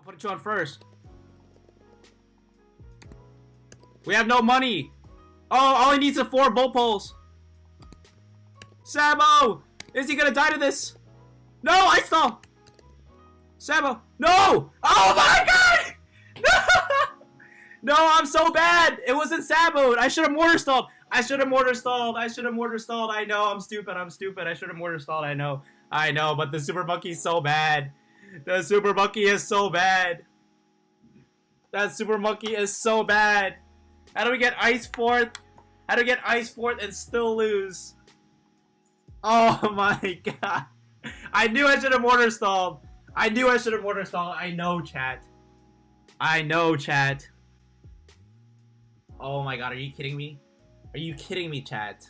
put you on first. We have no money. Oh, all he needs are 4 bolt poles. Sabo! Is he gonna die to this? No, I stall! Sabo! No! Oh my god! No! No, I'm so bad! It wasn't Saboed! I should have mortar stalled! I should have mortar stalled! I should have mortar stalled! I know, I'm stupid, I should have mortar stalled, I know, but the Super Monkey's so bad. The Super Monkey is so bad. That Super Monkey is so bad. How do we get Ice 4th? How do we get Ice 4th and still lose? Oh my god. I knew I should have mortar stalled. I knew I should have mortar stalled. I know, chat. I know, chat. Oh my god, are you kidding me? Are you kidding me, chat?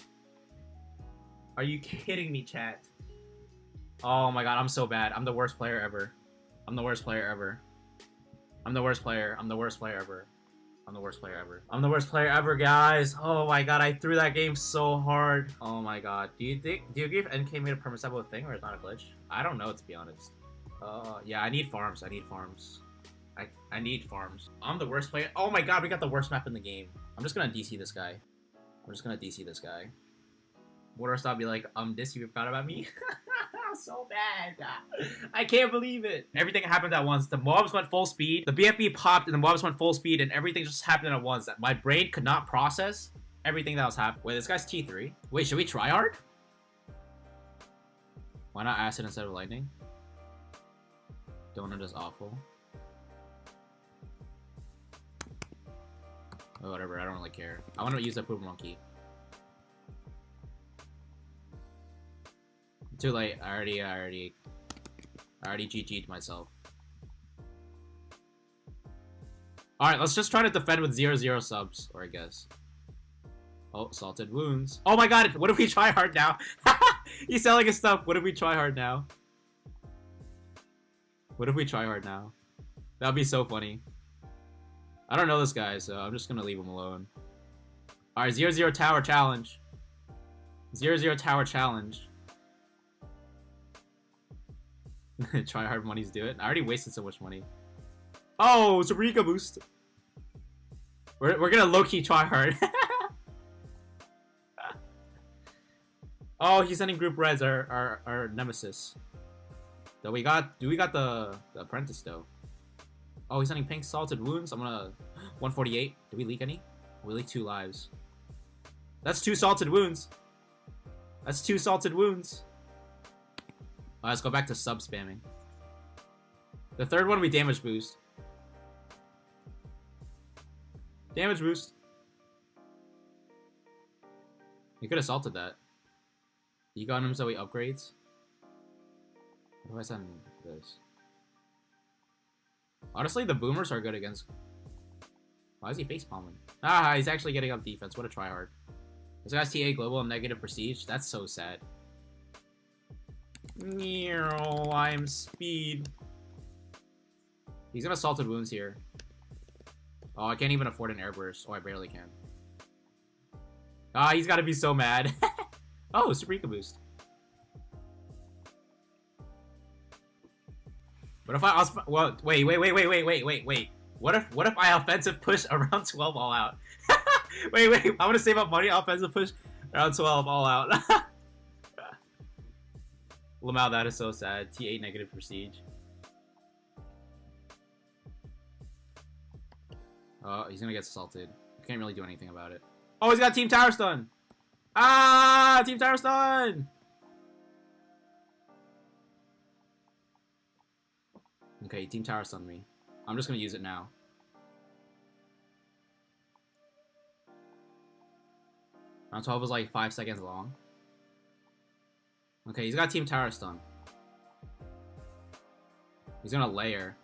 Are you kidding me, chat? Oh my god, I'm so bad. I'm the worst player ever. I'm the worst player ever. I'm the worst player. I'm the worst player ever. I'm the worst player ever. I'm the worst player ever, guys. Oh my god, I threw that game so hard. Oh my god. Do you agree if NK made a perma Sabo thing or it's not a glitch? I don't know, to be honest. Yeah, I need farms. I need farms. I need farms. I'm the worst player. Oh my god, we got the worst map in the game. I'm just gonna DC this guy. I'm just gonna DC this guy. Mortar Stop be like, this you forgot about me? So bad. I can't believe it. Everything happened at once. The mobs went full speed. The BFB popped and the mobs went full speed and everything just happened at once. My brain could not process everything that was happening. Wait, this guy's T3? Wait, should we try hard? Why not acid instead of lightning? Donut is awful. Oh, whatever, I don't really care. I want to use that poop monkey. Too late. I already GG'd myself. Alright, let's just try to defend with 0-0 subs, or I guess. Oh, salted wounds. Oh my god, what if we try hard now? He's selling his stuff. What if we try hard now? What if we try hard now? That'd be so funny. I don't know this guy, so I'm just gonna leave him alone. Alright, 0-0 tower challenge. 0-0 tower challenge. Try hard monies do it. I already wasted so much money. Oh, Sabrika boost. We're gonna low-key try hard. Oh, he's sending group reds, our nemesis. So we got the apprentice though. Oh, he's sending pink salted wounds. I'm gonna 148. Did we leak any? We leaked 2 lives. That's 2 salted wounds. That's 2 salted wounds. Let's go back to sub spamming. The third one we damage boost. Damage boost. You could have salted that. You got him so he upgrades. What do I send this? Honestly, the boomers are good against. Why is he face palming? Ah, he's actually getting up defense. What a tryhard. This guy's TA global and negative prestige. That's so sad. I'm speed. He's gonna salted wounds here. Oh, I can't even afford an air burst. Oh, I barely can. Ah, he's gotta be so mad. Oh, Sabrika boost. What if I well, wait. What if I offensive push around 12 all out? wait, I wanna save up money, offensive push around 12 all out. Lamau, that is so sad. T8 negative prestige. Oh, he's gonna get assaulted. Can't really do anything about it. Oh, he's got Team Tower Stun! Ah! Team Tower Stun! Okay, Team Tower Stun me. I'm just gonna use it now. Round 12 was like 5 seconds long. Okay, he's got Team Tower Stun. He's gonna layer.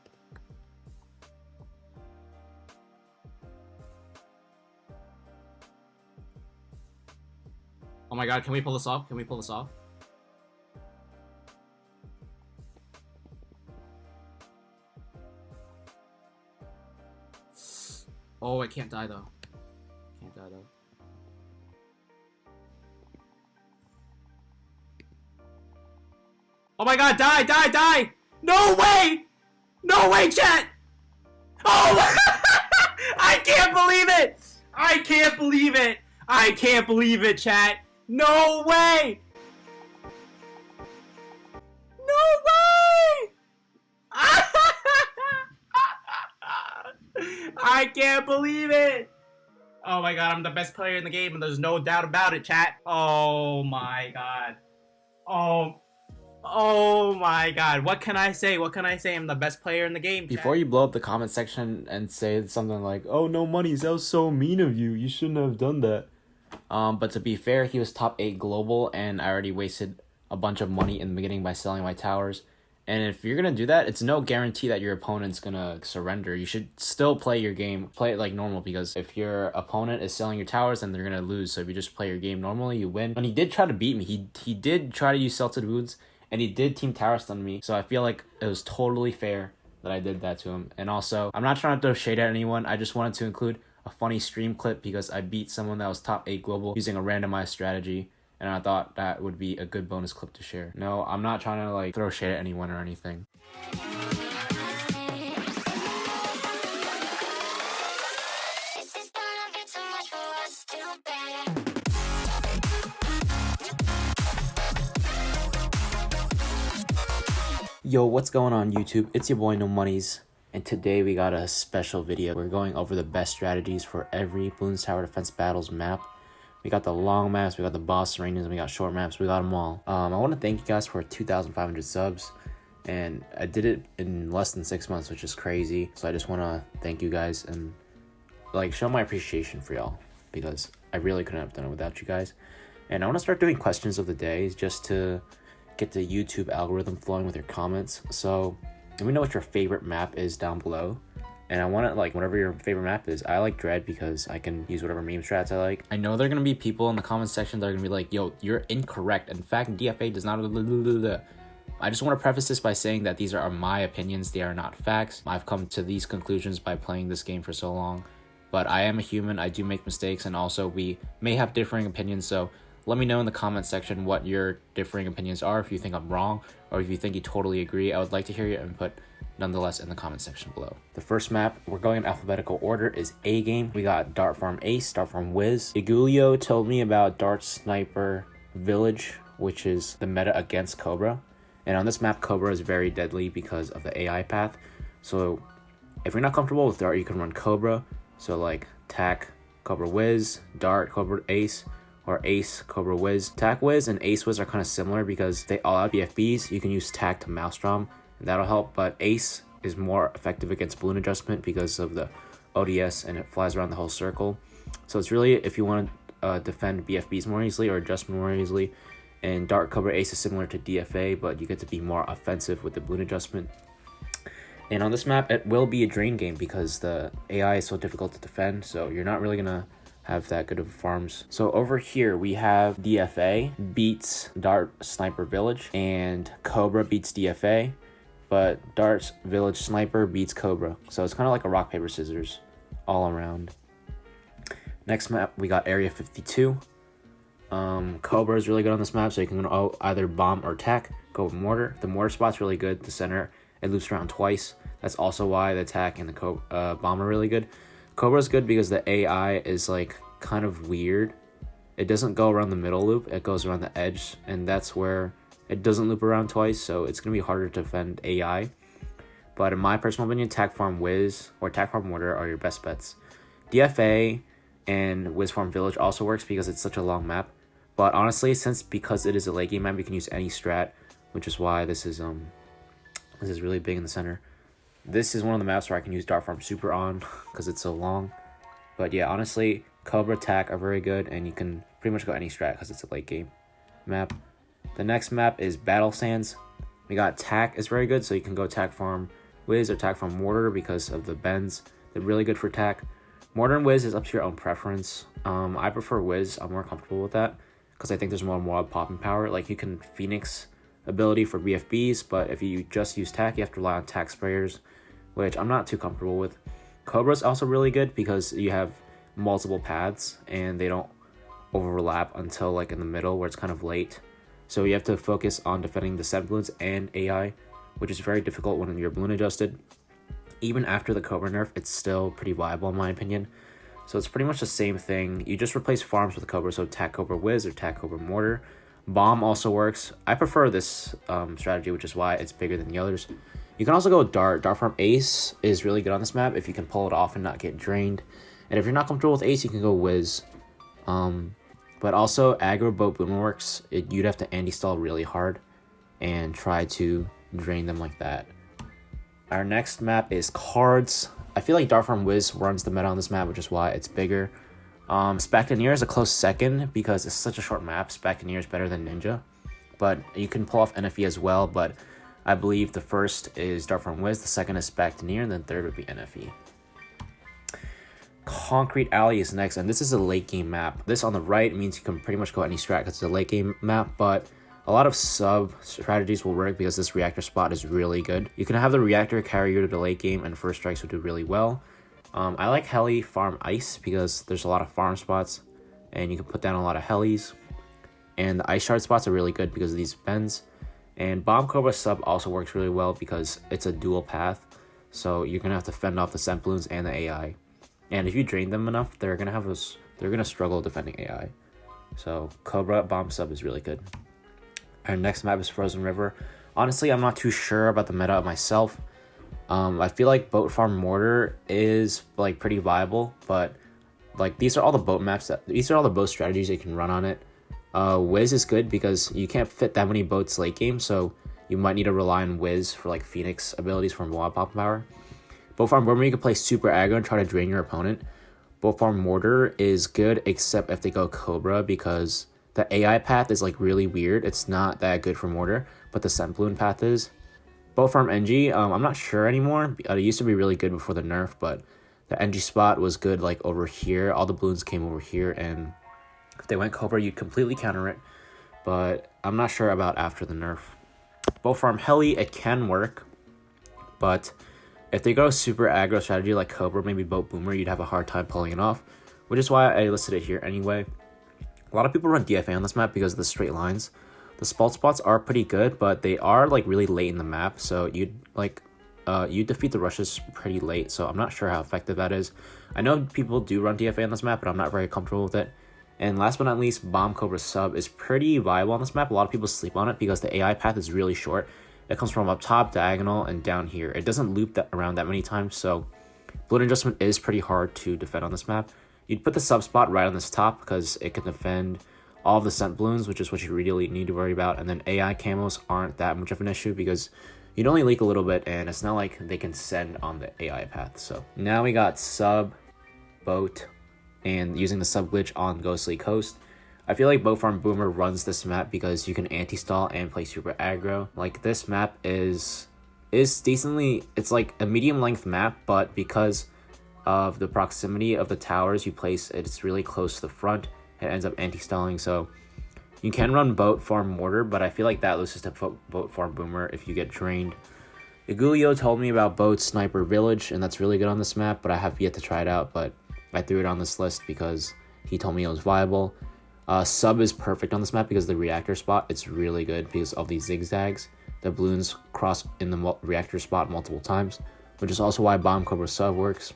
Oh my god, can we pull this off? Can we pull this off? Oh, I can't die though. Can't die though. Oh my god, die! No way! No way, chat! Oh! I can't believe it! I can't believe it! I can't believe it, chat! No way! No way! I can't believe it! Oh my god, I'm the best player in the game, and there's no doubt about it, chat. Oh my god. Oh my god. What can I say? What can I say? I'm the best player in the game, chat. Before you blow up the comment section and say something like, "Oh, no monies, that was so mean of you. You shouldn't have done that." But to be fair, he was top 8 global, and I already wasted a bunch of money in the beginning by selling my towers. And if you're gonna do that, it's no guarantee that your opponent's gonna surrender. You should still play your game, play it like normal, because if your opponent is selling your towers, then they're gonna lose. So if you just play your game normally, you win. When he did try to beat me, he did try to use Celtic Wounds, and he did team tower stun me. So I feel like it was totally fair that I did that to him. And also, I'm not trying to throw shade at anyone. I just wanted to include a funny stream clip because I beat someone that was top 8 global using a randomized strategy. And I thought that would be a good bonus clip to share. No, I'm not trying to like throw shade at anyone or anything. Yo, what's going on YouTube? It's your boy No Monies, and today we got a special video. We're going over the best strategies for every Bloons Tower Defense Battles map. We got the long maps, we got the boss arenas, and we got short maps. We got them all. I want to thank you guys for 2,500 subs, and I did it in less than 6 months, which is crazy. So I just want to thank you guys and like show my appreciation for y'all, because I really couldn't have done it without you guys. And I want to start doing questions of the day just to get the YouTube algorithm flowing with your comments. So let me know what your favorite map is down below. And I want it like whatever your favorite map is. I like Dread because I can use whatever meme strats I like. I know there are going to be people in the comment section that are going to be like, yo, you're incorrect. In fact, DFA does not... I just want to preface this by saying that these are my opinions. They are not facts. I've come to these conclusions by playing this game for so long. But I am a human. I do make mistakes. And also we may have differing opinions. So let me know in the comment section what your differing opinions are. If you think I'm wrong or if you think you totally agree, I would like to hear your input nonetheless in the comment section below. The first map, we're going in alphabetical order, is A game. We got Dart Farm Ace, Dart Farm Wiz. Igulio told me about Dart Sniper Village, which is the meta against Cobra. And on this map, Cobra is very deadly because of the AI path. So if you're not comfortable with Dart, you can run Cobra. So like Tac, Cobra Wiz, Dart, Cobra Ace, or Ace, Cobra Wiz. Tac Wiz and Ace Wiz are kind of similar because they all have BFBs. You can use Tac to Maelstrom, and that'll help, but Ace is more effective against balloon adjustment because of the ODS and it flies around the whole circle. So it's really if you want to defend BFBs more easily or adjust more easily. And Dart Cobra Ace is similar to DFA, but you get to be more offensive with the balloon adjustment. And on this map, it will be a drain game because the AI is so difficult to defend, so you're not really gonna have that good of farms. So over here we have DFA beats Dart Sniper Village and Cobra beats DFA, but Dart's Village Sniper beats Cobra. So it's kind of like a rock, paper, scissors all around. Next map, we got Area 52. Cobra is really good on this map, so you can either bomb or attack. Go with mortar. The mortar spot's really good. The center, it loops around twice. That's also why the attack and the bomb are really good. Cobra's good because the AI is like kind of weird. It doesn't go around the middle loop, it goes around the edge, and that's where it doesn't loop around twice, so it's going to be harder to defend AI. But in my personal opinion, Tac Farm Wiz or Tac Farm Mortar are your best bets. DFA and Wiz Farm Village also works because it's such a long map. But honestly, because it is a late game map, you can use any strat, which is why this is really big in the center. This is one of the maps where I can use Dart Farm Super on because it's so long. But yeah, honestly, Cobra, Tac are very good, and you can pretty much go any strat because it's a late game map. The next map is Battle Sands. We got Tac is very good, so you can go Tac Farm Wiz or Tac Farm Mortar because of the bends. They're really good for Tac. Mortar and Wiz is up to your own preference. I prefer Wiz. I'm more comfortable with that because I think there's more mob popping power. Like you can Phoenix ability for BFBs, but if you just use Tac, you have to rely on Tac sprayers, which I'm not too comfortable with. Cobra's also really good because you have multiple paths and they don't overlap until like in the middle where it's kind of late. So you have to focus on defending the set balloons and AI, which is very difficult when you're balloon adjusted. Even after the Cobra nerf, it's still pretty viable in my opinion. So it's pretty much the same thing. You just replace farms with Cobra, so Tack Cobra Wiz or Tack Cobra Mortar. Bomb also works. I prefer this strategy, which is why it's bigger than the others. You can also go Dart. Dart Farm Ace is really good on this map if you can pull it off and not get drained. And if you're not comfortable with Ace, you can go Wiz. But also Aggro Boat Boomer works. You'd have to anti-stall really hard and try to drain them like that. Our next map is Cards. I feel like Dart Farm Wiz runs the meta on this map, which is why it's bigger. Spectaneer is a close second because it's such a short map. Spectaneer is better than Ninja, but you can pull off NFE as well. But I believe the first is Dart Farm Wiz, the second is Spectaneer, and then third would be NFE. Concrete Alley is next, and this is a late game map. This on the right means you can pretty much go any strat because it's a late game map, but a lot of sub strategies will work because this reactor spot is really good. You can have the reactor carry you to the late game, and first strikes will do really well. I like heli farm ice because there's a lot of farm spots and you can put down a lot of helis. And the ice shard spots are really good because of these bends. And Bomb Cobra sub also works really well because it's a dual path. So you're gonna have to fend off the scent balloons and the AI. And if you drain them enough, they're gonna struggle defending AI. So Cobra Bomb sub is really good. Our next map is Frozen River. Honestly, I'm not too sure about the meta myself. I feel like Boat Farm Mortar is like pretty viable, but like these are all the boat strategies you can run on it. Wiz is good because you can't fit that many boats late game, so you might need to rely on Wiz for like Phoenix abilities from wall pop power. Boat Farm Boomer, you can play super aggro and try to drain your opponent. Boat Farm Mortar is good except if they go Cobra because the AI path is like really weird. It's not that good for Mortar, but the Scent Balloon path is. Boat Farm NG, I'm not sure anymore. It used to be really good before the nerf, but the NG spot was good like over here. All the balloons came over here, and if they went Cobra, you'd completely counter it. But I'm not sure about after the nerf. Boat Farm Heli, it can work, but if they go super aggro strategy like Cobra, maybe Boat Boomer, you'd have a hard time pulling it off, which is why I listed it here anyway. A lot of people run DFA on this map because of the straight lines. The spalt spots are pretty good, but they are like really late in the map, so you defeat the rushes pretty late, so I'm not sure how effective that is. I know people do run DFA on this map, but I'm not very comfortable with it. And last but not least, Bomb Cobra sub is pretty viable on this map. A lot of people sleep on it because the AI path is really short. It comes from up top, diagonal, and down here. It doesn't loop around that many times, so balloon adjustment is pretty hard to defend on this map. You'd put the sub spot right on this top because it can defend all of the scent balloons, which is what you really need to worry about. And then AI camos aren't that much of an issue because you'd only leak a little bit, and it's not like they can send on the AI path. So now we got sub, boat, and using the sub glitch on Ghostly Coast. I feel like Boat Farm Boomer runs this map because you can anti-stall and play super aggro. Like this map is decently, it's like a medium length map, but because of the proximity of the towers you place, it's really close to the front. It ends up anti-stalling, so you can run Boat Farm Mortar, but I feel like that loses to Boat Farm Boomer if you get drained. Igulio told me about Boat Sniper Village, and that's really good on this map, but I have yet to try it out, but I threw it on this list because he told me it was viable. Sub is perfect on this map because the reactor spot, it's really good because of these zigzags. The balloons cross in the reactor spot multiple times, which is also why Bomb Cobra sub works.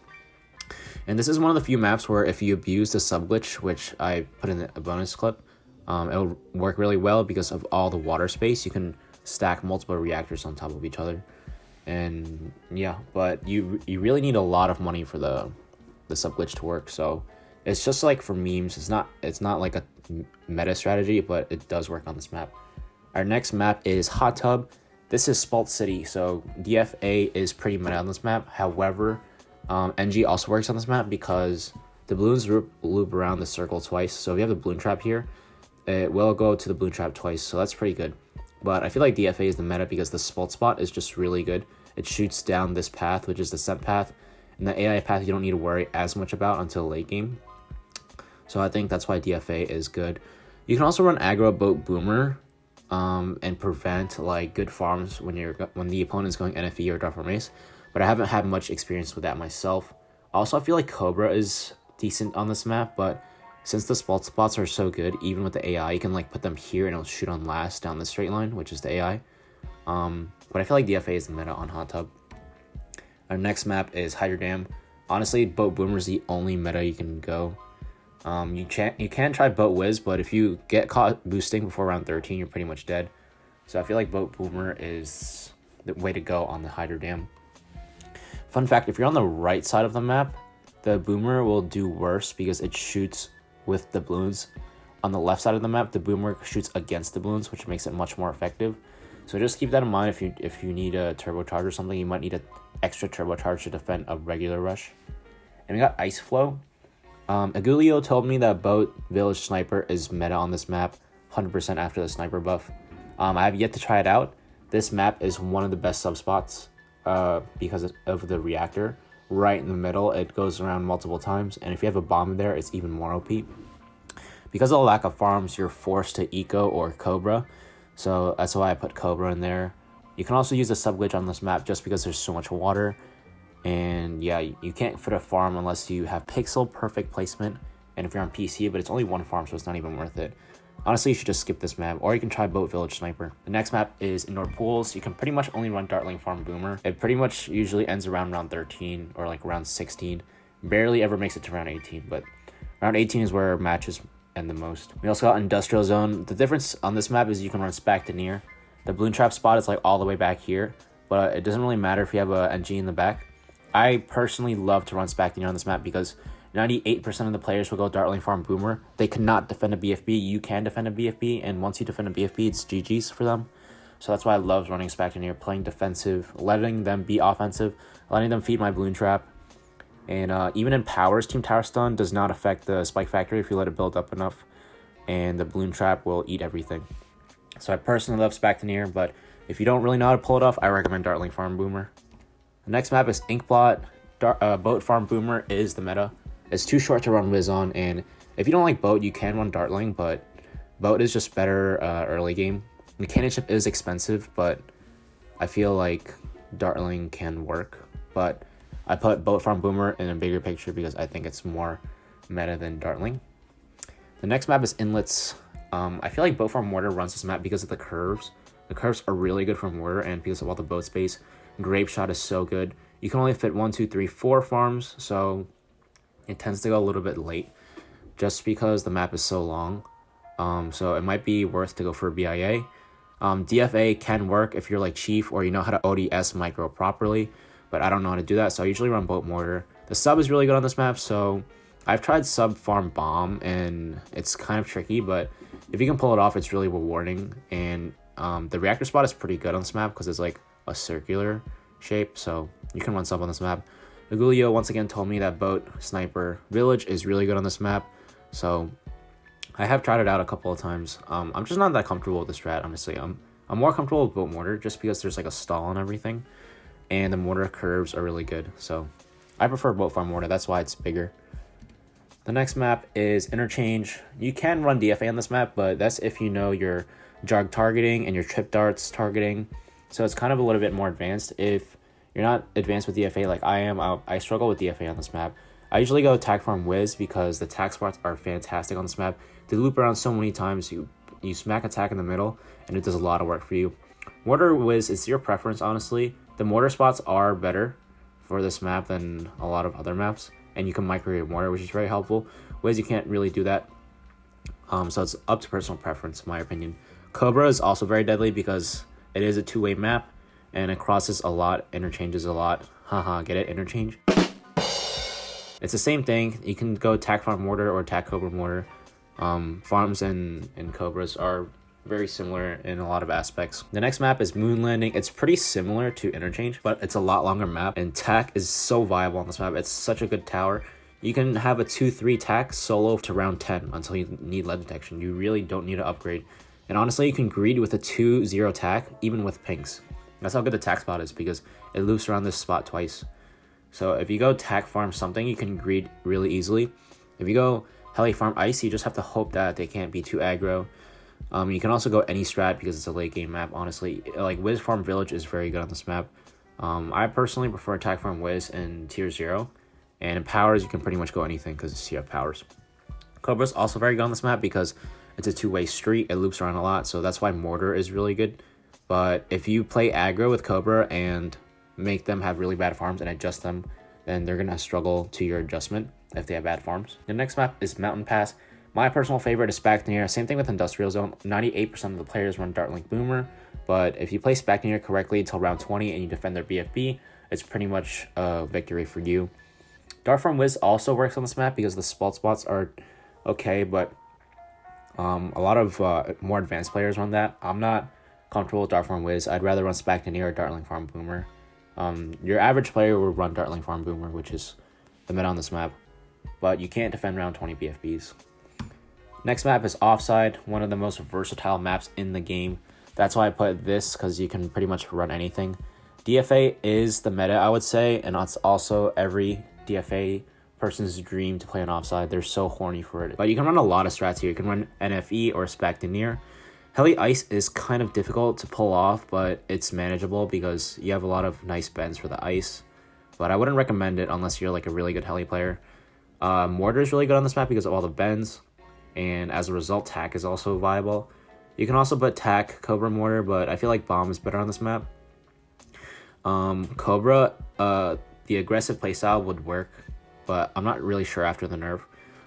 And this is one of the few maps where if you abuse the sub glitch, which I put in a bonus clip, it'll work really well because of all the water space. You can stack multiple reactors on top of each other. And yeah, but you really need a lot of money for the sub glitch to work. So it's just like for memes. It's not like a meta strategy, but it does work on this map. Our next map is Hot Tub. This is Spalt City, so DFA is pretty meta on this map. However, NG also works on this map because the balloons loop around the circle twice. So if you have the balloon trap here, it will go to the balloon trap twice, so that's pretty good. But I feel like DFA is the meta because the Spalt spot is just really good. It shoots down this path, which is the scent path, and the AI path you don't need to worry as much about until late game. So I think that's why DFA is good. You can also run aggro Boat Boomer and prevent like good farms when the opponent's going NFE or Dart Farm Ace. But I haven't had much experience with that myself. Also, I feel like Cobra is decent on this map, but since the spalt spots are so good, even with the AI, you can like put them here and it'll shoot on last down the straight line, which is the AI. But I feel like DFA is the meta on Hot Tub. Our next map is Hydro Dam. Honestly, Boat Boomer is the only meta you can go. You can try Boat Wiz, but if you get caught boosting before round 13, you're pretty much dead. So I feel like Boat Boomer is the way to go on the Hydro Dam. Fun fact, if you're on the right side of the map, the Boomer will do worse because it shoots with the balloons. On the left side of the map, the Boomer shoots against the balloons, which makes it much more effective. So just keep that in mind. If you need a turbocharge or something, you might need an extra turbocharge to defend a regular rush. And we got Ice Flow. Agulio told me that Boat Village Sniper is meta on this map, 100% after the sniper buff. I have yet to try it out. This map is one of the best sub spots because of the reactor. Right in the middle, it goes around multiple times, and if you have a bomb there, it's even more OP. Because of the lack of farms, you're forced to eco or Cobra, so that's why I put Cobra in there. You can also use the sub glitch on this map just because there's so much water. And yeah, you can't fit a farm unless you have pixel perfect placement, and if you're on PC, but it's only one farm, so it's not even worth it. Honestly, you should just skip this map, or you can try Boat Village Sniper. The next map is Indoor Pools. You can pretty much only run Dartling Farm Boomer. It pretty much usually ends around round 13 or like round 16. Barely ever makes it to round 18, but round 18 is where matches end the most. We also got Industrial Zone. The difference on this map is you can run Spac to near. The balloon trap spot is like all the way back here, but it doesn't really matter if you have a NG in the back. I personally love to run Spac to near on this map because 98% of the players will go Dartling Farm Boomer. They cannot defend a BFB. You can defend a BFB, and once you defend a BFB, it's GG's for them. So that's why I love running Spac to near, playing defensive, letting them be offensive, letting them feed my balloon trap. And even in powers, Team Tower Stun does not affect the spike factory if you let it build up enough, and the balloon trap will eat everything. So I personally love Spac to near, but if you don't really know how to pull it off, I recommend Dartling Farm Boomer. The next map is Inkblot. Boat Farm Boomer is the meta. It's too short to run Wiz on, and if you don't like Boat, you can run Dartling, but Boat is just better early game. Mechanic is expensive, but I feel like Dartling can work. But I put Boat Farm Boomer in a bigger picture because I think it's more meta than Dartling. The next map is Inlets. I feel like Boat Farm Mortar runs this map because of the curves. The curves are really good for Mortar, and because of all the boat space. Grape Shot is so good. You can only fit 1, 2, 3, 4 farms, so it tends to go a little bit late just because the map is so long. So it might be worth to go for BIA. DFA can work if you're like Chief or you know how to ODS micro properly, but I don't know how to do that, so I usually run Boat Mortar. The sub is really good on this map, so I've tried sub farm bomb, and it's kind of tricky, but if you can pull it off, it's really rewarding. And the reactor spot is pretty good on this map because it's like a circular shape, so you can run sub on this map. Agulio once again told me that Boat Sniper Village is really good on this map, so I have tried it out a couple of times. I'm just not that comfortable with the strat, honestly. I'm more comfortable with Boat Mortar just because there's like a stall and everything, and the mortar curves are really good, so I prefer Boat Farm Mortar. That's why it's bigger. The next map is Interchange. You can run DFA on this map, but that's if you know your jog targeting and your trip darts targeting, so it's kind of a little bit more advanced. If you're not advanced with DFA like I am, I struggle with DFA on this map. I usually go Tack Farm Wiz because the tack spots are fantastic on this map. They loop around so many times, you smack attack in the middle, and it does a lot of work for you. Mortar Wiz is your preference, honestly. The mortar spots are better for this map than a lot of other maps, and you can microwave mortar, which is very helpful. Wiz, you can't really do that, so it's up to personal preference, in my opinion. Cobra is also very deadly because it is a two-way map, and it crosses a lot, interchanges a lot. Haha, get it? Interchange? It's the same thing. You can go Tack Farm Mortar or Tack Cobra Mortar. Farms and Cobras are very similar in a lot of aspects. The next map is Moon Landing. It's pretty similar to Interchange, but it's a lot longer map, and Tack is so viable on this map. It's such a good tower. You can have a 2-3 Tack solo to round 10 until you need lead detection. You really don't need to upgrade. And honestly, you can greed with a 2-0 Tack, even with pinks. That's how good the Tack spot is, because it loops around this spot twice. So if you go Tack Farm something, you can greed really easily. If you go Heli Farm Ice, you just have to hope that they can't be too aggro. You can also go any strat because it's a late game map, honestly. Like Wiz Farm Village is very good on this map. I personally prefer Attack Farm Wiz in tier 0. And in powers, you can pretty much go anything because you have powers. Cobra's also very good on this map because it's a two-way street. It loops around a lot, so that's why Mortar is really good. But if you play aggro with Cobra and make them have really bad farms and adjust them, then they're gonna struggle to your adjustment if they have bad farms. The next map is Mountain Pass. My personal favorite is Spactoneer. Same thing with Industrial Zone. 98% of the players run Dartlink Boomer, but if you play Spactoneer correctly until round 20 and you defend their BFB, it's pretty much a victory for you. Dartform Wiz also works on this map because the spalt spots are okay, but a lot of more advanced players run that. I'm not comfortable with Dartform Wiz. I'd rather run Spactoneer or Dartling Farm Boomer. Your average player will run Dartling Farm Boomer, which is the meta on this map, but you can't defend round 20 BFBs. Next map is Offside, one of the most versatile maps in the game. That's why I put this, because you can pretty much run anything. DFA is the meta, I would say, and it's also every DFA person's dream to play on Offside. They're so horny for it. But you can run a lot of strats here. You can run NFE or Spactoneer. Heli Ice is kind of difficult to pull off, but it's manageable because you have a lot of nice bends for the ice. But I wouldn't recommend it unless you're like a really good Heli player. Mortar is really good on this map because of all the bends, and as a result, Tack is also viable. You can also put Tack, Cobra Mortar, but I feel like Bomb is better on this map. Cobra, the aggressive playstyle would work, but I'm not really sure after the nerf.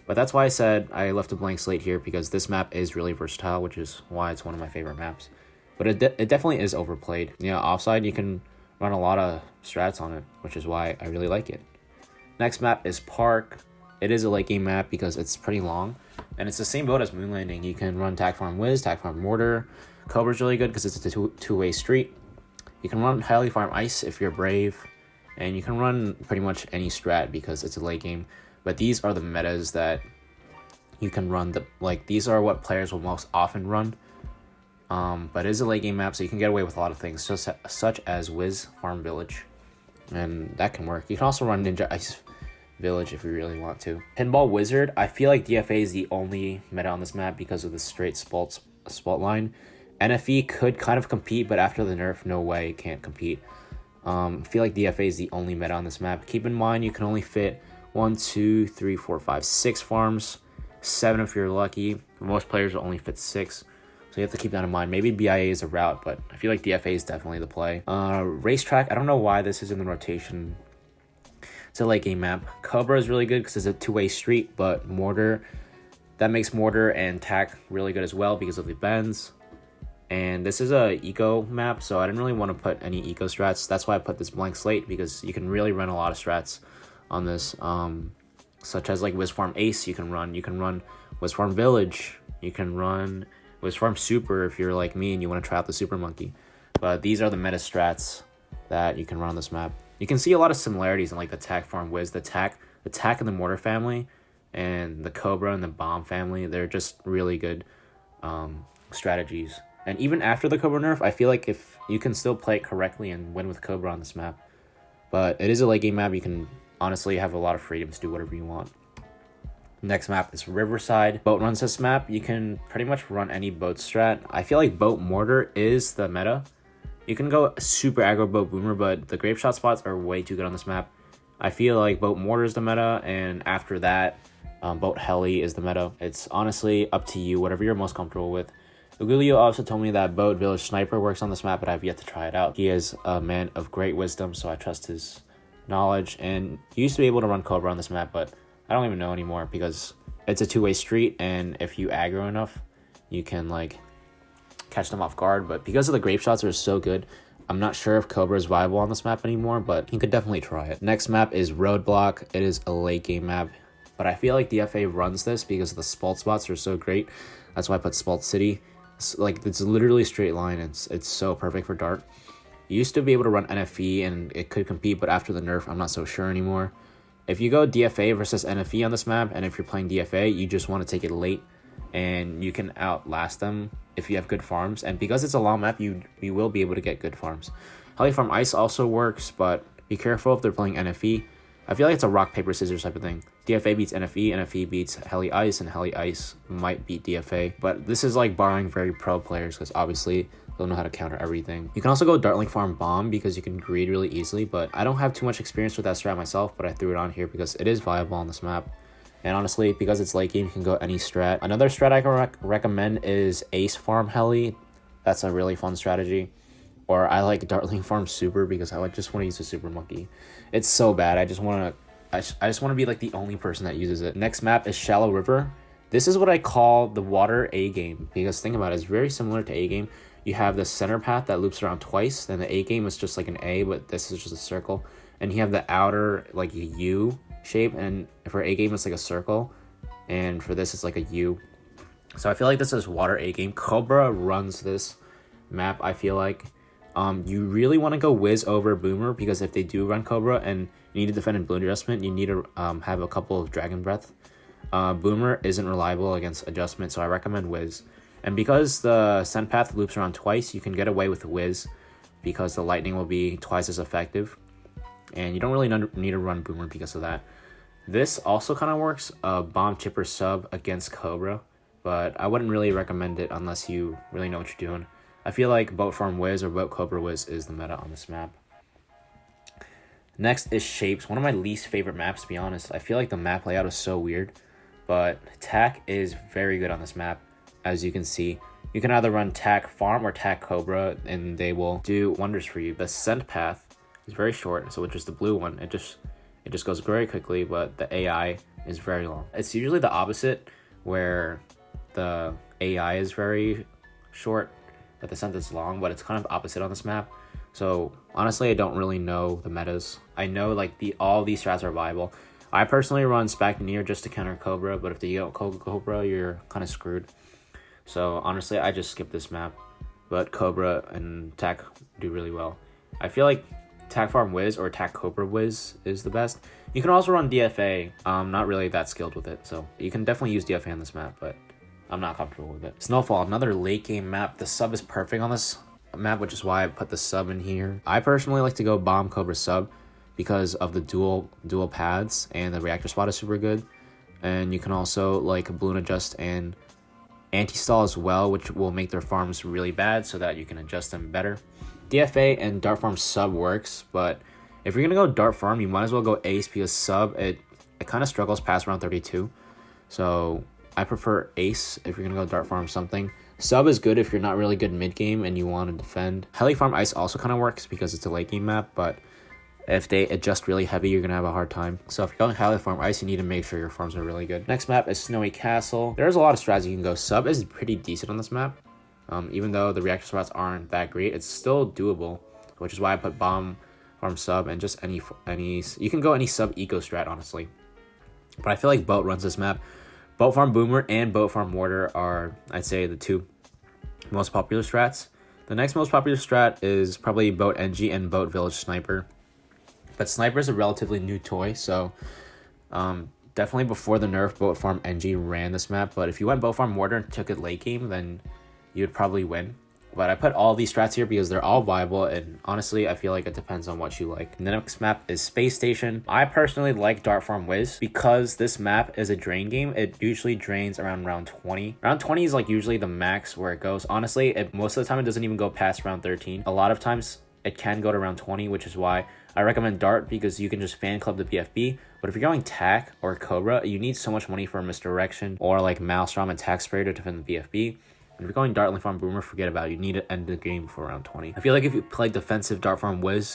But that's why I said I left a blank slate here, because this map is really versatile, which is why it's one of my favorite maps. But it definitely is overplayed. Yeah, Offside, you can run a lot of strats on it, which is why I really like it. Next map is Park. It is a late game map because it's pretty long, and it's the same boat as Moon Landing. You can run Tack Farm Wiz, Tack Farm Mortar. Cobra's really good because it's a two-way street. You can run Heli Farm Ice if you're brave, and you can run pretty much any strat because it's a late game. But these are the metas that you can run. These are what players will most often run. But it is a late game map, so you can get away with a lot of things, such as Wiz Farm Village, and that can work. You can also run Ninja Ice Village if you really want to. Pinball Wizard, I feel like DFA is the only meta on this map because of the straight spalt line. NFE could kind of compete, but after the nerf, no way, it can't compete. I feel like DFA is the only meta on this map. Keep in mind, you can only fit 1, 2, 3, 4, 5, 6 farms, 7 if you're lucky. Most players will only fit 6, so you have to keep that in mind. Maybe BIA is a route, but I feel like DFA is definitely the play. Racetrack, I don't know why this is in the rotation. It's a late game map. Cobra is really good because it's a two-way street, but Mortar, that makes Mortar and Tack really good as well because of the bends. And this is a eco map, so I didn't really want to put any eco strats. That's why I put this blank slate, because you can really run a lot of strats on this, such as like Wiz Farm Ace. You can run Wiz Farm Village. You can run Wiz Farm Super if you're like me and you want to try out the Super Monkey. But these are the meta strats that you can run on this map. You can see a lot of similarities in like the Tack Farm Wiz, the Tack and the Mortar family, and the Cobra and the Bomb family. They're just really good strategies. And even after the Cobra nerf, I feel like if you can still play it correctly and win with Cobra on this map. But it is a late game map. You can honestly have a lot of freedom to do whatever you want. Next map is Riverside. Boat runs this map. You can pretty much run any boat strat. I feel like Boat Mortar is the meta. You can go super aggro Boat Boomer, but the grape shot spots are way too good on this map. I feel like Boat Mortar is the meta, and after that, Boat Heli is the meta. It's honestly up to you, whatever you're most comfortable with. Ugulio also told me that Boat Village Sniper works on this map, but I've yet to try it out. He is a man of great wisdom, so I trust his knowledge. And he used to be able to run Cobra on this map, but I don't even know anymore because it's a two-way street, and if you aggro enough, you can like catch them off guard. But because of the grape shots are so good, I'm not sure if Cobra is viable on this map anymore, but you could definitely try it. Next map is Roadblock. It is a late game map, but I feel like DFA runs this because the spalt spots are so great. That's why I put Spalt City. It's literally a straight line. It's so perfect for dart. You used to be able to run NFE and it could compete, but after the nerf, I'm not so sure anymore. If you go DFA versus NFE on this map, and if you're playing DFA, you just want to take it late, and you can outlast them if you have good farms. And because it's a long map, you will be able to get good farms. Heli Farm Ice also works, but be careful if they're playing NFE. I feel like it's a rock, paper, scissors type of thing. DFA beats NFE, NFE beats Heli Ice, and Heli Ice might beat DFA. But this is like borrowing very pro players because obviously they'll know how to counter everything. You can also go Dartling Farm Bomb because you can greed really easily, but I don't have too much experience with that strat myself, but I threw it on here because it is viable on this map. And honestly, because it's late game, you can go any strat. Another strat I can recommend is Ace Farm Heli. That's a really fun strategy. Or I like Dartling Farm Super because I just want to use a Super Monkey. It's so bad. I just want to be like the only person that uses it. Next map is Shallow River. This is what I call the water A game, because think about it, it's very similar to A game. You have the center path that loops around twice. Then the A game is just like an A, but this is just a circle. And you have the outer like a U shape, and for A game it's like a circle, and for this it's like a U. So I feel like this is water A game. Cobra runs this map, I feel like. You really want to go Wiz over Boomer, because if they do run Cobra and you need to defend in Balloon Adjustment, you need to have a couple of Dragon Breath. Boomer isn't reliable against Adjustment, so I recommend Wiz. And because the Scent Path loops around twice, you can get away with Wiz because the Lightning will be twice as effective. And you don't really need to run Boomer because of that. This also kind of works, Bomb Chipper Sub against Cobra, but I wouldn't really recommend it unless you really know what you're doing. I feel like Boat Farm Wiz or Boat Cobra Wiz is the meta on this map. Next is Shapes, one of my least favorite maps, to be honest. I feel like the map layout is so weird, but Tack is very good on this map. As you can see, you can either run Tack Farm or Tack Cobra, and they will do wonders for you. The Scent Path is very short, so which is the blue one. It just goes very quickly, but the AI is very long. It's usually the opposite, where the AI is very short, but the scent is long, but it's kind of opposite on this map. So honestly, I don't really know the metas. I know like all these strats are viable. I personally run Spactoneer just to counter Cobra, but if they don't Cobra, you're kind of screwed. So honestly, I just skip this map, but Cobra and Tack do really well. I feel like Tack Farm Wiz or Tack Cobra Wiz is the best. You can also run DFA. I'm not really that skilled with it, so you can definitely use DFA on this map, but I'm not comfortable with it. Snowfall, another late game map. The sub is perfect on this map, which is why I put the sub in here. I personally like to go Bomb Cobra sub because of the dual paths, and the reactor spot is super good. And you can also like balloon adjust and anti-stall as well, which will make their farms really bad so that you can adjust them better. DFA and Dart Farm sub works, but if you're gonna go Dart Farm, you might as well go Ace, because sub it kind of struggles past round 32. So I prefer Ace if you're gonna go Dart Farm something. Sub is good if you're not really good mid game and you want to defend. Heli Farm Ice also kind of works because it's a late game map, but if they adjust really heavy, you're gonna have a hard time. So if you're going Heli Farm Ice, you need to make sure your farms are really good. Next map is Snowy Castle. There's a lot of strats you can go. Sub is pretty decent on this map. Even though the reactor spots aren't that great, it's still doable, which is why I put Bomb Farm Sub and just any you can go any sub eco strat, honestly. But I feel like Boat runs this map. Boat Farm Boomer and Boat Farm Mortar are, I'd say, the two most popular strats. The next most popular strat is probably Boat NG and Boat Village Sniper. But Sniper is a relatively new toy, so definitely before the nerf, Boat Farm NG ran this map. But if you went Boat Farm Mortar and took it late game, then you would probably win. But I put all these strats here because they're all viable, and honestly, I feel like it depends on what you like. And the next map is Space Station. I personally like Dart Farm Wiz because this map is a drain game. It usually drains around round 20. Round 20 is like usually the max where it goes. Honestly, most of the time it doesn't even go past round 13. A lot of times it can go to round 20, which is why I recommend Dart, because you can just fan club the BFB. But if you're going Tack or Cobra, you need so much money for Misdirection or like Maelstrom and Tack Spray to defend the BFB. If you're going Dart Farm Boomer, forget about it. You need to end the game before round 20. I feel like if you play defensive Dart Farm Wiz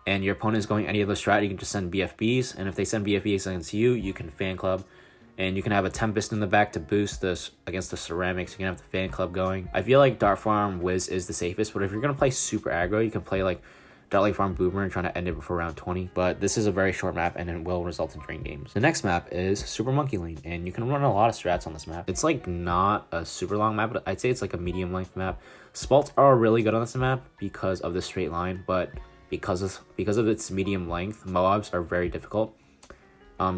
and your opponent is going any other strat, you can just send BFBs. And if they send BFBs against you, you can fan club. And you can have a Tempest in the back to boost this against the ceramics. You can have the fan club going. I feel like Dart Farm Wiz is the safest, but if you're going to play super aggro, you can play like Dart Farm Boomer and trying to end it before round 20. But this is a very short map and it will result in drain games. The next map is Super Monkey Lane, and you can run a lot of strats on this map. It's like not a super long map, but I'd say it's like a medium length map. Spalts are really good on this map because of the straight line, but because of its medium length, Moabs are very difficult.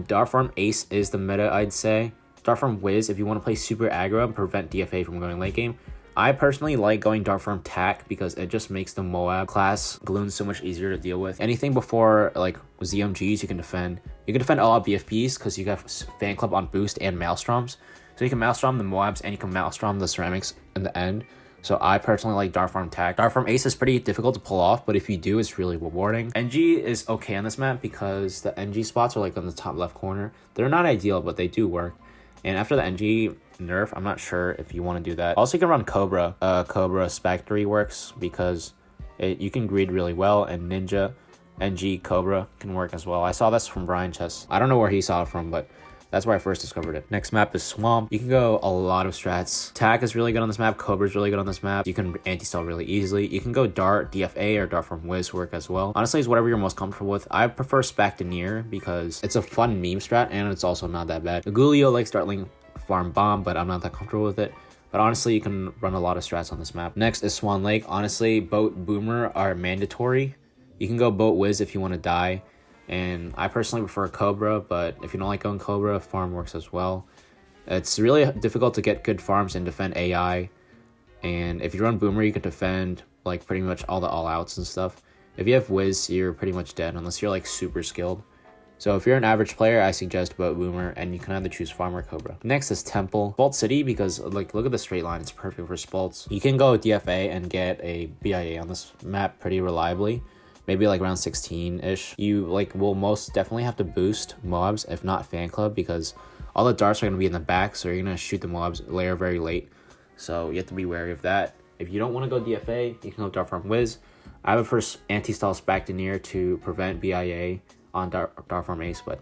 Dart Farm Ace is the meta, I'd say. Dart Farm Wiz, if you want to play super aggro and prevent DFA from going late game. I personally like going Dart Farm Tack because it just makes the Moab class Gloons so much easier to deal with. Anything before like ZMGs you can defend. You can defend all out BFBs because you have Fan Club on boost and Maelstroms. So you can Maelstrom the Moabs and you can Maelstrom the ceramics in the end. So I personally like Dart Farm Tack. Dart Farm Ace is pretty difficult to pull off, but if you do, it's really rewarding. NG is okay on this map because the NG spots are like on the top left corner. They're not ideal, but they do work. And after the NG nerf, I'm not sure if you want to do that. Also, you can run Cobra. Cobra Spectre works because You can greed really well, and Ninja, NG, Cobra can work as well. I saw this from Brian Chess. I don't know where he saw it from, but that's where I first discovered it. Next map is Swamp. You can go a lot of strats. Tack is really good on this map. Cobra is really good on this map. You can anti-stall really easily. You can go Dart, DFA, or Dart from Wiz work as well. Honestly, it's whatever you're most comfortable with. I prefer Spectaneer because it's a fun meme strat and it's also not that bad. Agulio likes Dartling Farm Bomb, but I'm not that comfortable with it. But honestly, you can run a lot of strats on this map. Next is Swan Lake. Honestly, Boat Boomer are mandatory. You can go Boat Wiz if you want to die. And I personally prefer Cobra, but if you don't like going Cobra, Farm works as well. It's really difficult to get good farms and defend AI. And if you run Boomer, you can defend like pretty much all the all-outs and stuff. If you have Wiz, you're pretty much dead unless you're like super skilled. So if you're an average player, I suggest Boat Boomer, and you can either choose Farm or Cobra. Next is Temple. Spalt City, because like look at the straight line, it's perfect for Spalts. You can go DFA and get a BIA on this map pretty reliably. Maybe like around 16-ish. You like will most definitely have to boost mobs, if not Fan Club, because all the darts are going to be in the back, so you're going to shoot the mobs layer very late. So you have to be wary of that. If you don't want to go DFA, you can go Dart Farm Wiz. I would first anti-stall Spectaneer to prevent BIA on Dart Farm Ace, but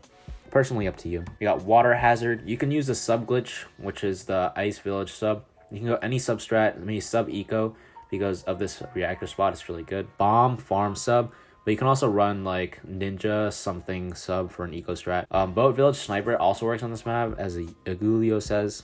personally up to you. You got Water Hazard. You can use the sub glitch, which is the Ice Village sub. You can go any substrat, maybe sub eco, because of this reactor spot. It's really good. Bomb farm sub, but you can also run like Ninja something sub for an eco strat. Boat Village Sniper also works on this map, as Agulio says,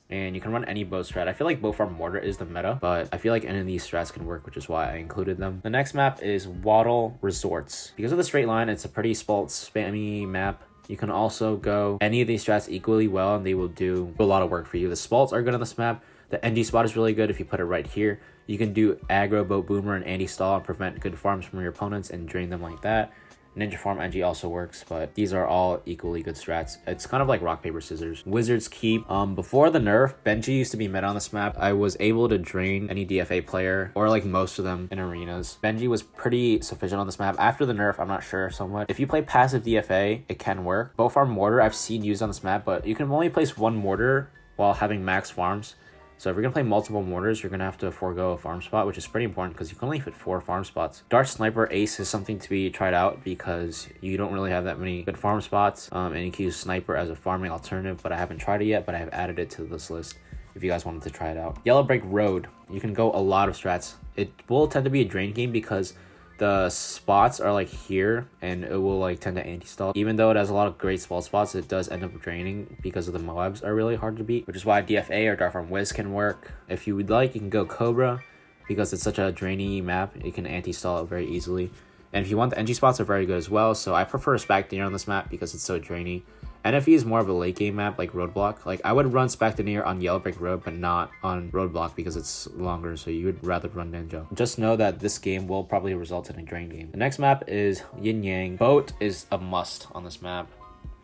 and you can run any boat strat. I feel like boat farm mortar is the meta, but I feel like any of these strats can work, which is why I included them. The next map is Waddle Resorts. Because of the straight line, it's a pretty spalt spammy map. You can also go any of these strats equally well, and they will do a lot of work for you. The spalts are good on this map. The NG spot is really good if you put it right here. You can do aggro, Boat Boomer, and anti-stall and prevent good farms from your opponents and drain them like that. Ninja Farm NG also works, but these are all equally good strats. It's kind of like rock, paper, scissors. Wizard's Keep. Before the nerf, Benji used to be meta on this map. I was able to drain any DFA player, or like most of them in arenas. Benji was pretty sufficient on this map. After the nerf, I'm not sure somewhat. If you play passive DFA, it can work. Boat Farm Mortar, I've seen used on this map, but you can only place one mortar while having max farms. So if you're going to play multiple mortars, you're going to have to forego a farm spot, which is pretty important because you can only fit 4 farm spots. Dart Sniper Ace is something to be tried out because you don't really have that many good farm spots. And you can use Sniper as a farming alternative, but I haven't tried it yet, but I have added it to this list if you guys wanted to try it out. Yellow Brick Road. You can go a lot of strats. It will tend to be a drain game because the spots are like here and it will like tend to anti-stall. Even though it has a lot of great spalt spots, it does end up draining because of the mobs are really hard to beat, which is why DFA or Dart Farm Wiz can work. If you would like, you can go Cobra because it's such a drainy map. It can anti-stall it very easily. And if you want, the NG spots are very good as well. So I prefer Spectaneer on this map because it's so drainy. NFE is more of a late game map like Roadblock. Like I would run Spectaneer on Yellow Brick Road, but not on Roadblock because it's longer, so you would rather run Ninja. Just know that this game will probably result in a drain game. The next map is Yinyang. Boat is a must on this map.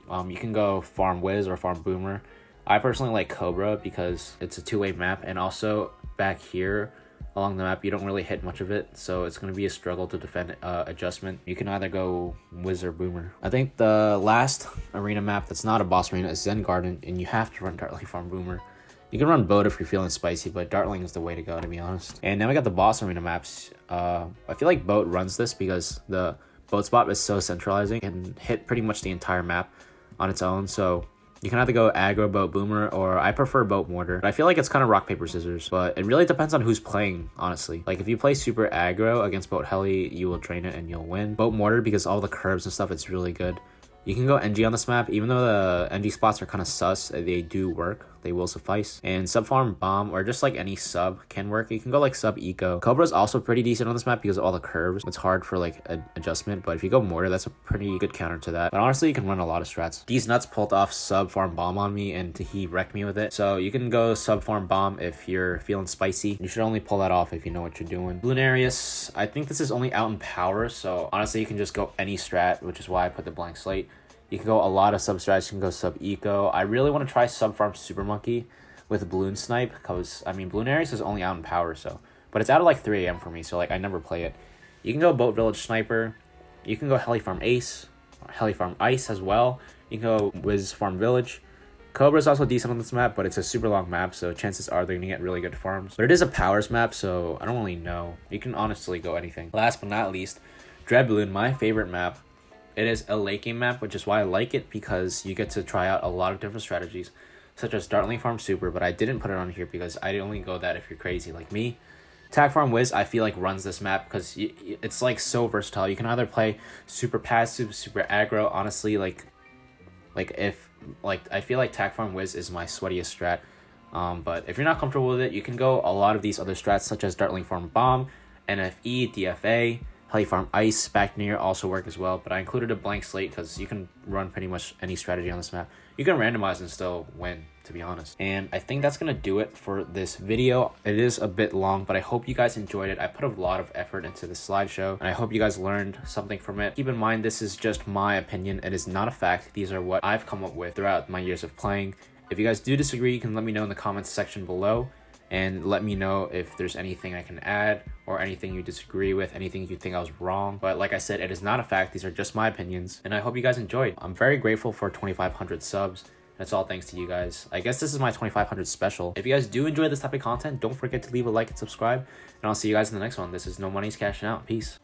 You can go Farm Wiz or Farm Boomer. I personally like Cobra because it's a two-way map, and also back here along the map you don't really hit much of it, so it's going to be a struggle to defend adjustment. You can either go Wiz or Boomer. I think the last arena map that's not a boss arena is Zen Garden, and you have to run Dartling Farm Boomer. You can run Boat if you're feeling spicy, but Dartling is the way to go, to be honest. And then we got the boss arena maps. I feel like Boat runs this because the Boat spot is so centralizing and hit pretty much the entire map on its own, so you can either go aggro, Boat Boomer, or I prefer Boat Mortar. But I feel like it's kind of rock, paper, scissors, but it really depends on who's playing, honestly. Like if you play super aggro against Boat Heli, you will drain it and you'll win. Boat Mortar, because all the curves and stuff, it's really good. You can go NG on this map. Even though the NG spots are kind of sus, they do work. They will suffice. And sub farm bomb or just like any sub can work. You can go like sub eco. Cobra is also pretty decent on this map because of all the curves. It's hard for like adjustment, but if you go mortar, that's a pretty good counter to that. But honestly, you can run a lot of strats. These nuts pulled off sub farm bomb on me and he wrecked me with it. So you can go sub farm bomb if you're feeling spicy. You should only pull that off if you know what you're doing. Lunarius, I think this is only out in power, so honestly you can just go any strat, which is why I put the blank slate. You can go a lot of sub strats. You can go sub eco. I really want to try sub farm super monkey with balloon snipe because I mean Lunarius is only out in power, so but it's out at like 3 AM for me, so like I never play it. You can go Boat Village Sniper. You can go Heli Farm Ace, Heli Farm Ice as well. You can go Wiz Farm Village. Cobra is also decent on this map, but it's a super long map, so chances are they're going to get really good farms. But it is a powers map, so I don't really know. You can honestly go anything. Last but not least, Dread Balloon, my favorite map. It is a late game map, which is why I like it, because you get to try out a lot of different strategies, such as Dartling Farm Super, but I didn't put it on here because I only go that if you're crazy like me. Tag Farm Wiz, I feel like runs this map because it's like so versatile. You can either play super passive, super aggro. Honestly, I feel like Tag Farm Wiz is my sweatiest strat. But if you're not comfortable with it, you can go a lot of these other strats such as Dartling Farm Bomb, NFE, DFA, Heli Farm Ice, back near also work as well. But I included a blank slate because you can run pretty much any strategy on this map. You can randomize and still win, to be honest. And I think that's gonna do it for this video. It is a bit long, but I hope you guys enjoyed it. I put a lot of effort into this slideshow, and I hope you guys learned something from it. Keep in mind, this is just my opinion. It is not a fact. These are what I've come up with throughout my years of playing. If you guys do disagree, you can let me know in the comments section below, and let me know if there's anything I can add or anything you disagree with, anything you think I was wrong. But like I said, it is not a fact. These are just my opinions, and I hope you guys enjoyed. I'm very grateful for 2,500 subs. That's all thanks to you guys. I guess this is my 2,500 special. If you guys do enjoy this type of content, don't forget to leave a like and subscribe, and I'll see you guys in the next one. This is No Money's Cashing Out. Peace.